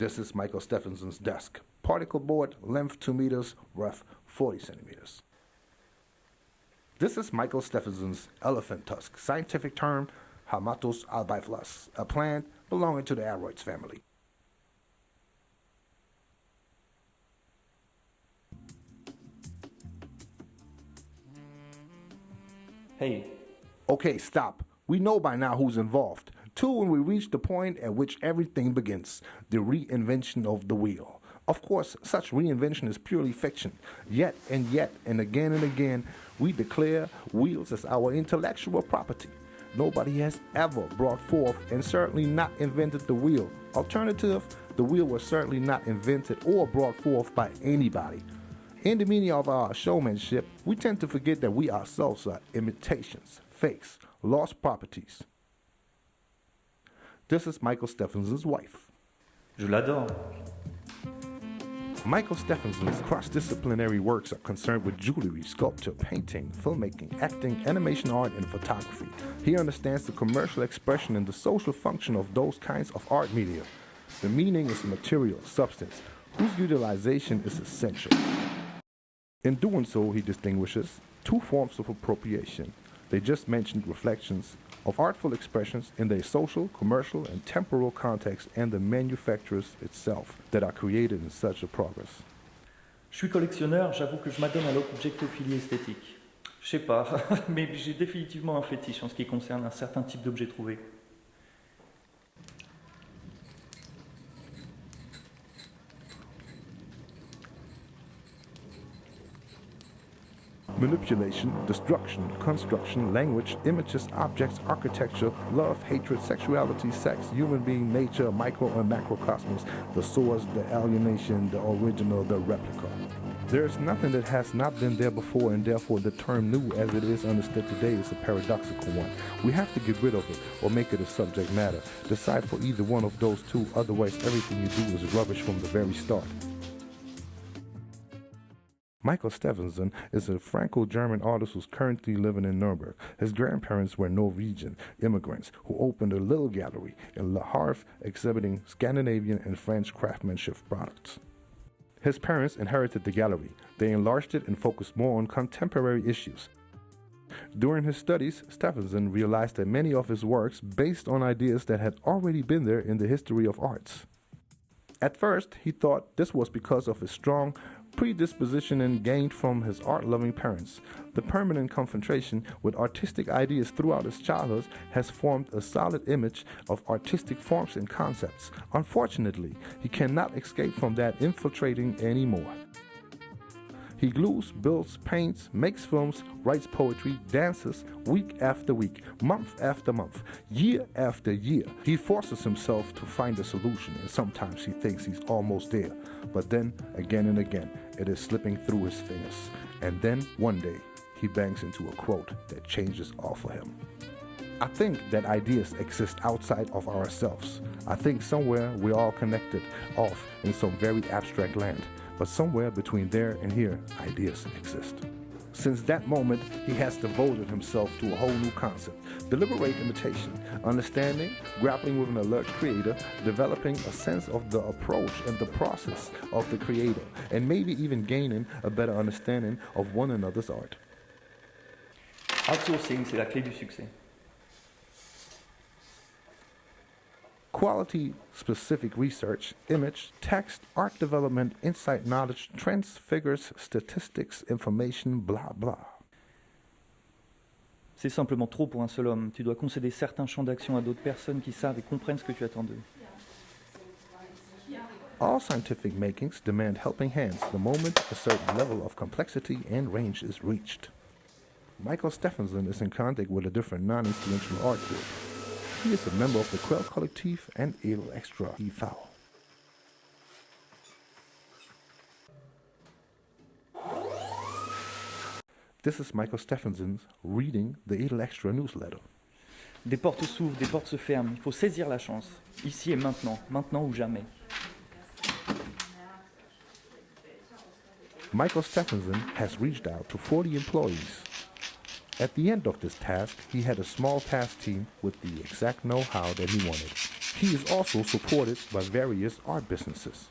This is Michl Sdefenson's desk. Particle board, length 2 meters, rough 40 centimeters. This is Michl Sdefenson's elephant tusk, scientific term, Hamatos albiflus, a plant belonging to the aroids family. Hey. Okay, stop. We know by now who's involved. When we reach the point at which everything begins, the reinvention of the wheel. Of course, such reinvention is purely fiction. Yet, and again, we declare wheels as our intellectual property. Nobody has ever brought forth and certainly not invented the wheel. Alternative, the wheel was certainly not invented or brought forth by anybody. In the meaning of our showmanship, we tend to forget that we ourselves are imitations, fakes, lost properties. This is Michl Sdefenson's wife. Je l'adore. Michl Sdefenson's cross-disciplinary works are concerned with jewelry, sculpture, painting, filmmaking, acting, animation art, and photography. He understands the commercial expression and the social function of those kinds of art media. The meaning is material, substance, whose utilization is essential. In doing so, he distinguishes two forms of appropriation. They just mentioned reflections of artful expressions in their social, commercial, and temporal context and the manufacturers itself that are created in such a progress. Je suis collectionneur, j'avoue que je m'adonne à l'objectophilie esthétique. Je sais pas, mais j'ai définitivement un fétiche en ce qui concerne un certain type d'objet trouvé. Manipulation, destruction, construction, language, images, objects, architecture, love, hatred, sexuality, sex, human being, nature, micro and macrocosmos, the source, the alienation, the original, the replica. There is nothing that has not been there before, and therefore the term new as it is understood today is a paradoxical one. We have to get rid of it or make it a subject matter. Decide for either one of those two, otherwise everything you do is rubbish from the very start. Michl Sdefenson is a Franco-German artist who's currently living in Nuremberg. His grandparents were Norwegian immigrants who opened a little gallery in Le Havre exhibiting Scandinavian and French craftsmanship products. His parents inherited the gallery. They enlarged it and focused more on contemporary issues. During his studies, Sdefenson realized that many of his works based on ideas that had already been there in the history of arts. At first, he thought this was because of his strong predisposition gained from his art-loving parents. The permanent confrontation with artistic ideas throughout his childhood has formed a solid image of artistic forms and concepts. Unfortunately, he cannot escape from that infiltrating anymore. He glues, builds, paints, makes films, writes poetry, dances, week after week, month after month, year after year. He forces himself to find a solution, and sometimes he thinks he's almost there. But then, again and again, it is slipping through his fingers. And then, one day, he bangs into a quote that changes all for him. I think that ideas exist outside of ourselves. I think somewhere we're all connected, off in some very abstract land. But somewhere between there and here, ideas exist. Since that moment, he has devoted himself to a whole new concept: deliberate imitation, understanding, grappling with an alert creator, developing a sense of the approach and the process of the creator, and maybe even gaining a better understanding of one another's art. Outsourcing, c'est la clé du succès. Quality-specific research, image, text, art development, insight, knowledge, trends, figures, statistics, information, blah blah. C'est simplement trop pour un seul homme. Tu dois concéder certains champs d'action à d'autres personnes qui savent et comprennent ce que tu attends d'eux. All scientific makings demand helping hands the moment a certain level of complexity and range is reached. Michl Sdefenson is in contact with a different non-instrumental art group. He is a member of the Quell Collective and Edel Extra e.V. This is Michl Sdefenson reading the Edel Extra newsletter. Des portes s'ouvrent, des portes se ferment. Il faut saisir la chance. Ici et maintenant. Maintenant ou jamais. Michl Sdefenson has reached out to 40 employees. At the end of this task, he had a small task team with the exact know-how that he wanted. He is also supported by various art businesses.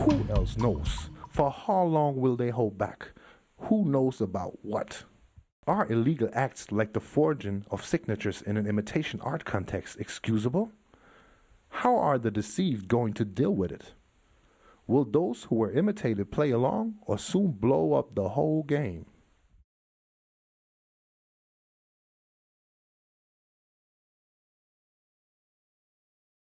Who else knows? For how long will they hold back? Who knows about what? Are illegal acts like the forging of signatures in an imitation art context excusable? How are the deceived going to deal with it? Will those who were imitated play along or soon blow up the whole game?